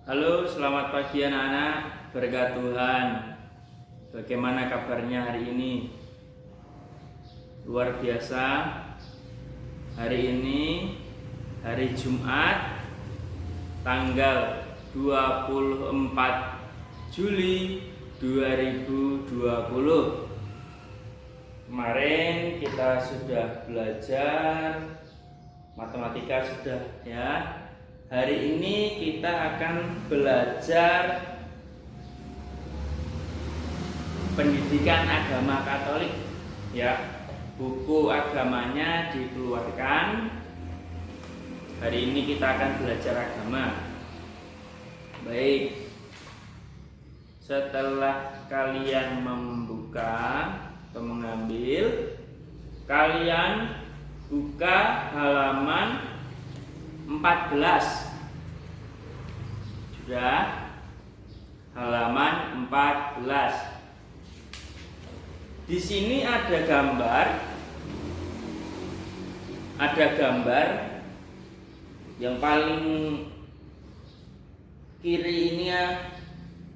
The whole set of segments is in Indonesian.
Halo, selamat pagi anak-anak. Berkat Tuhan. Bagaimana kabarnya hari ini? Luar biasa. Hari ini hari Jumat tanggal 24 Juli 2020. Kemarin kita sudah belajar matematika sudah ya. Hari ini kita akan belajar pendidikan agama Katolik ya. Buku agamanya dikeluarkan. Hari ini kita akan belajar agama. Baik. Setelah kalian membuka atau mengambil, kalian buka halaman 14. Sudah? Halaman 14. Di sini ada gambar. Ada gambar yang paling kiri ini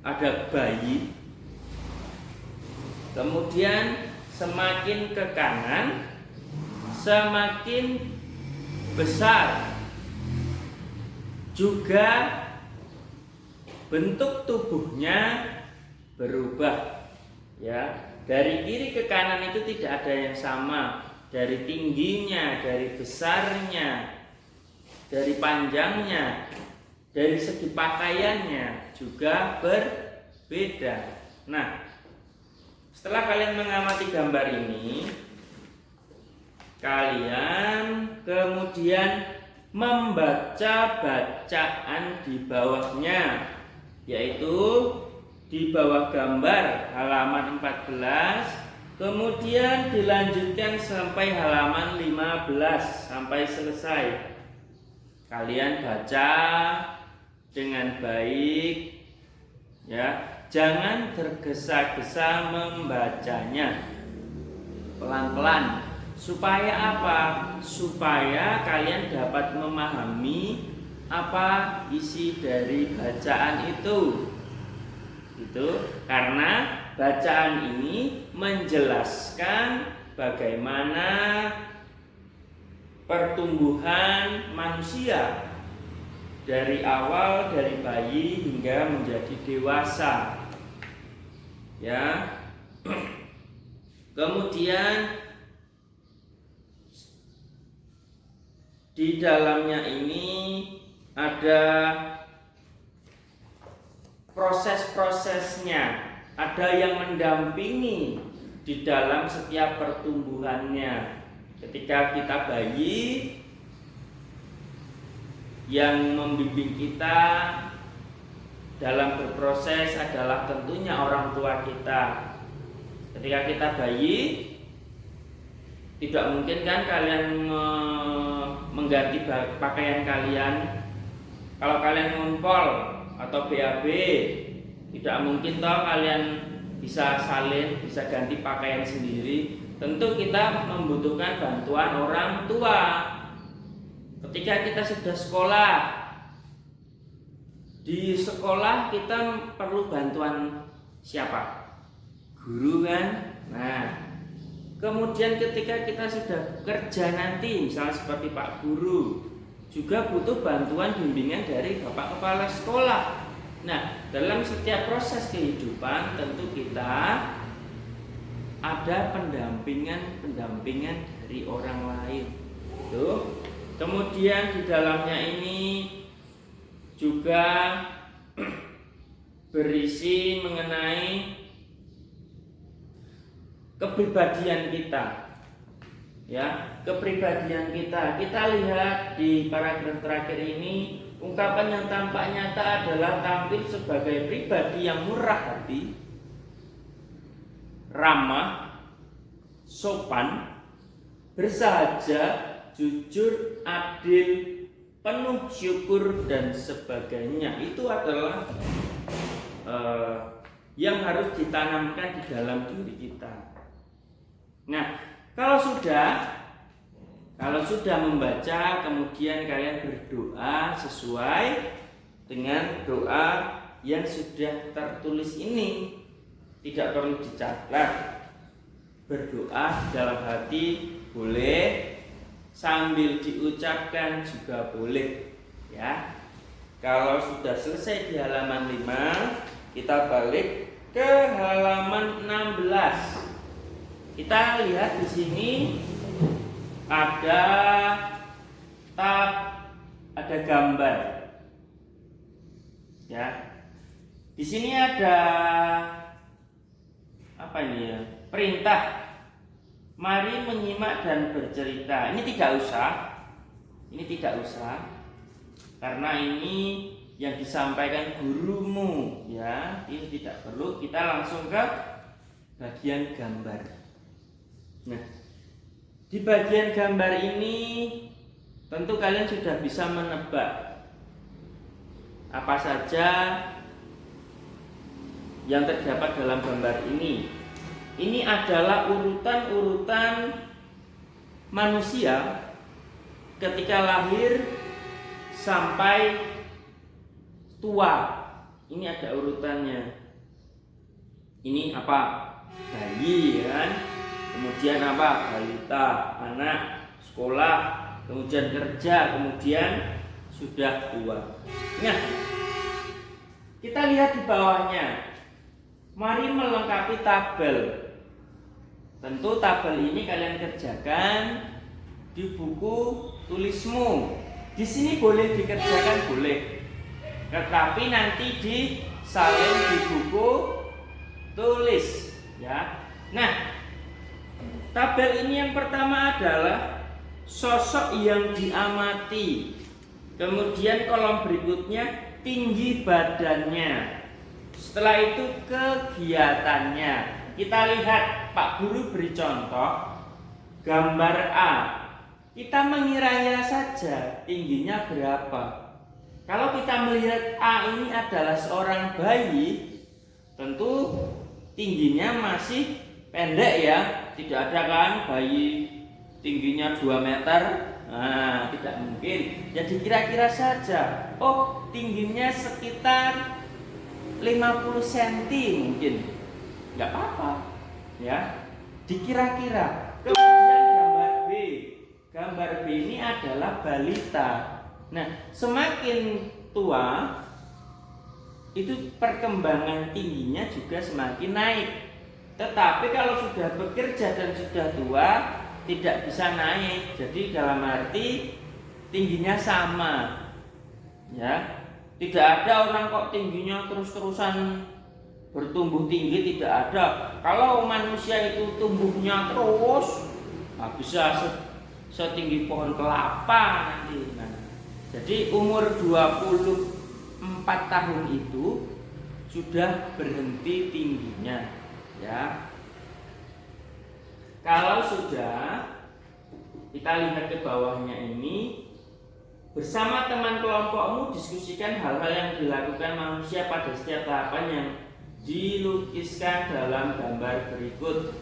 ada bayi. Kemudian semakin ke kanan semakin besar. Juga bentuk tubuhnya berubah ya. Dari kiri ke kanan itu tidak ada yang sama. Dari tingginya, dari besarnya, dari panjangnya, dari segi pakaiannya juga berbeda. Nah, setelah kalian mengamati gambar ini, kalian kemudian membaca bacaan di bawahnya, yaitu di bawah gambar halaman 14, kemudian dilanjutkan sampai halaman 15 sampai selesai. Kalian baca dengan baik ya, jangan tergesa-gesa membacanya, pelan-pelan. Supaya apa? Supaya kalian dapat memahami apa isi dari bacaan itu. Itu karena bacaan ini menjelaskan bagaimana pertumbuhan manusia dari awal, dari bayi hingga menjadi dewasa. Ya. Kemudian di dalamnya ini ada proses-prosesnya, ada yang mendampingi di dalam setiap pertumbuhannya. Ketika kita bayi, yang membimbing kita dalam berproses adalah tentunya orang tua kita. Ketika kita bayi, tidak mungkin kan kalian mengganti pakaian kalian. Kalau kalian ngumpul atau BAB, tidak mungkin toh kalian bisa salin, bisa ganti pakaian sendiri. Tentu kita membutuhkan bantuan orang tua. Ketika kita sudah sekolah, di sekolah kita perlu bantuan siapa? Guru kan? Nah, kemudian ketika kita sudah kerja nanti, misalnya seperti Pak Guru, juga butuh bantuan bimbingan dari Bapak Kepala Sekolah. Nah, dalam setiap proses kehidupan tentu kita ada pendampingan dari orang lain. Tuh. Kemudian di dalamnya ini juga berisi mengenai kepribadian kita. Ya, kepribadian kita. Kita lihat di paragraf terakhir ini, ungkapan yang tampak nyata adalah tampil sebagai pribadi yang murah hati, ramah, sopan, bersahaja, jujur, adil, penuh syukur dan sebagainya. Itu adalah yang harus ditanamkan di dalam diri kita. Nah, kalau sudah Kalau sudah membaca, kemudian kalian berdoa sesuai dengan doa yang sudah tertulis ini. Tidak perlu dicatat. Berdoa dalam hati boleh, sambil diucapkan juga boleh, ya. Kalau sudah selesai di halaman 5, kita balik ke halaman 16. Kita lihat di sini ada tab, ada gambar. Ya. Di sini ada apa ini ya? Perintah. Mari menyimak dan bercerita. Ini tidak usah. Ini tidak usah. Karena ini yang disampaikan gurumu, ya. Ini tidak perlu. Kita langsung ke bagian gambar. Nah, di bagian gambar ini tentu kalian sudah bisa menebak apa saja yang terdapat dalam gambar ini. Ini adalah urutan-urutan manusia ketika lahir sampai tua. Ini ada urutannya. Ini apa? Bayi, kan? Kemudian apa? Balita, anak, sekolah, kemudian kerja, kemudian sudah tua. Nah, kita lihat di bawahnya. Mari melengkapi tabel. Tentu tabel ini kalian kerjakan di buku tulismu. Di sini boleh dikerjakan, boleh. Tetapi nanti disalin di buku tulis, ya. Nah, tabel ini yang pertama adalah sosok yang diamati. Kemudian kolom berikutnya tinggi badannya. Setelah itu kegiatannya. Kita lihat Pak Guru beri contoh gambar A. Kita mengira-ngira saja tingginya berapa. Kalau kita melihat A ini adalah seorang bayi, tentu tingginya masih pendek, ya. Tidak ada kan bayi tingginya 2 meter. Nah, tidak mungkin. Jadi kira-kira saja. Oh, tingginya sekitar 50 cm mungkin. Enggak apa-apa, ya. Dikira-kira. Kemudian gambar B. Gambar B ini adalah balita. Nah, semakin tua itu perkembangan tingginya juga semakin naik. Tetapi kalau sudah bekerja dan sudah tua, tidak bisa naik. Jadi dalam arti tingginya sama, ya. Tidak ada orang kok tingginya terus-terusan bertumbuh tinggi, tidak ada. Kalau manusia itu tumbuhnya terus, bisa setinggi pohon kelapa nanti. Nah, jadi umur 24 tahun itu sudah berhenti tingginya, ya. Kalau sudah, kita lihat ke bawahnya ini. Bersama teman kelompokmu diskusikan hal-hal yang dilakukan manusia pada setiap tahapan yang dilukiskan dalam gambar berikut.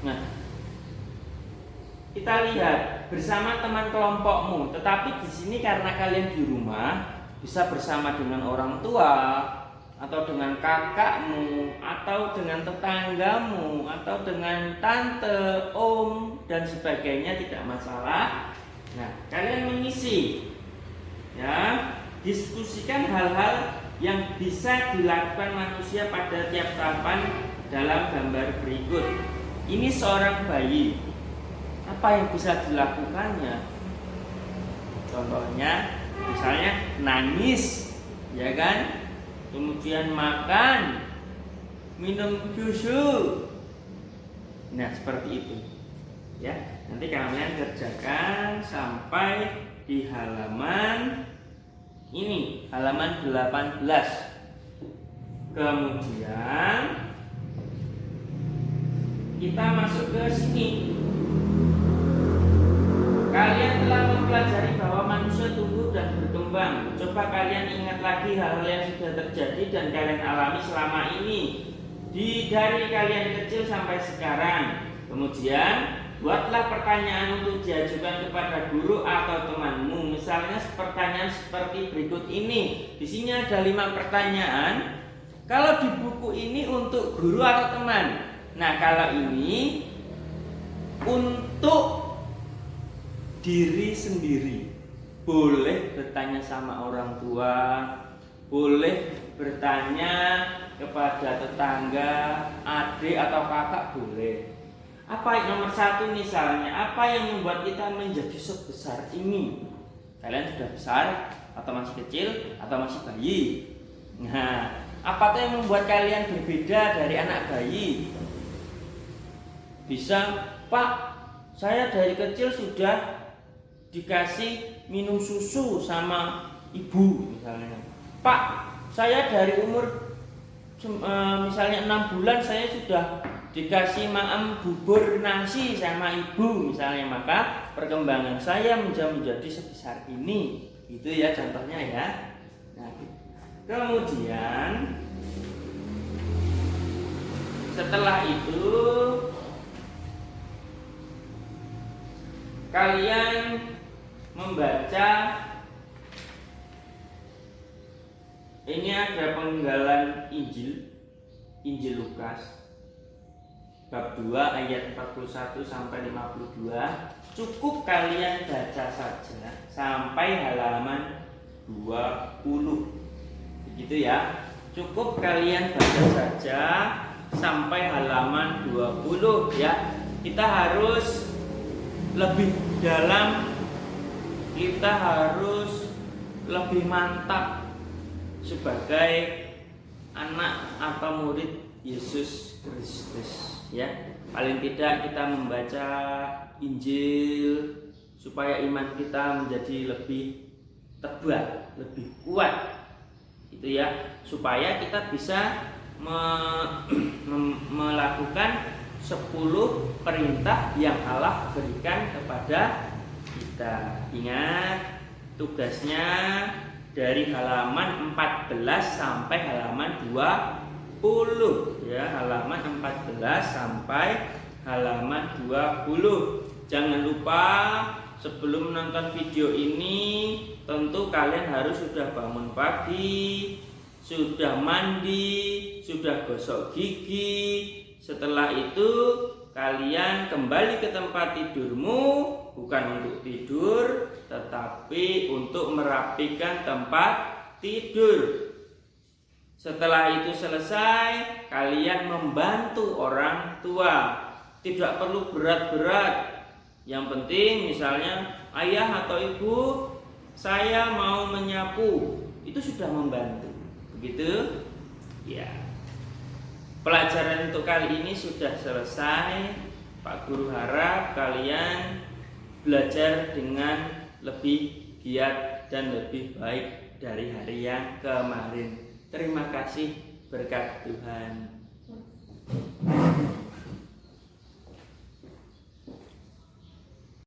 Nah, kita lihat bersama teman kelompokmu. Tetapi di sini karena kalian di rumah, bisa bersama dengan orang tua, atau dengan kakakmu, atau dengan tetanggamu, atau dengan tante, om, dan sebagainya, tidak masalah. Nah, kalian mengisi, ya, diskusikan hal-hal yang bisa dilakukan manusia pada tiap tahapan dalam gambar berikut. Ini seorang bayi. Apa yang bisa dilakukannya? Contohnya, misalnya nangis, ya kan? Kemudian makan, minum susu. Nah, seperti itu, ya. Nanti kalian kerjakan sampai di halaman ini, halaman 18. Kemudian kita masuk ke sini. Kalian telah mempelajari bahwa manusia tumbuh dan berkembang. Coba kalian ingat lagi hal-hal yang sudah terjadi dan kalian alami selama ini, dari kalian kecil sampai sekarang. Kemudian buatlah pertanyaan untuk diajukan kepada guru atau temanmu. Misalnya pertanyaan seperti berikut ini. Di sini ada 5 pertanyaan. Kalau di buku ini untuk guru atau teman. Nah, kalau ini untuk diri sendiri. Boleh bertanya sama orang tua, boleh bertanya kepada tetangga, adik atau kakak, boleh. Apa nomor 1 misalnya, apa yang membuat kita menjadi sebesar ini? Kalian sudah besar atau masih kecil atau masih bayi? Nah, apa yang membuat kalian berbeda dari anak bayi? Bisa, Pak, saya dari kecil sudah dikasih minum susu sama ibu misalnya. Pak, saya dari umur misalnya 6 bulan saya sudah dikasih maem bubur nasi sama ibu misalnya, maka perkembangan saya menjadi sebesar ini. Itu ya contohnya ya. Nah, kemudian setelah itu kalian membaca, ini ada penggalan Injil Lukas bab 2 ayat 41 sampai 52. Cukup kalian baca saja sampai halaman 20. Begitu ya. Cukup kalian baca saja sampai halaman 20 ya. Kita harus lebih dalam, kita harus lebih mantap sebagai anak atau murid Yesus Kristus ya. Paling tidak kita membaca Injil supaya iman kita menjadi lebih tebal, lebih kuat itu ya, supaya kita bisa melakukan 10 perintah yang Allah berikan kepada kita. Ingat, tugasnya dari halaman 14 sampai halaman 20 ya, halaman 14 sampai halaman 20. Jangan lupa sebelum menonton video ini tentu kalian harus sudah bangun pagi, sudah mandi, sudah gosok gigi. Setelah itu kalian kembali ke tempat tidurmu, bukan untuk tidur tetapi untuk merapikan tempat tidur. Setelah itu selesai, kalian membantu orang tua. Tidak perlu berat-berat. Yang penting misalnya ayah atau ibu, saya mau menyapu, itu sudah membantu. Begitu? Ya. Pelajaran untuk kali ini sudah selesai. Pak Guru harap kalian belajar dengan lebih giat dan lebih baik dari hari yang kemarin. Terima kasih, berkat Tuhan.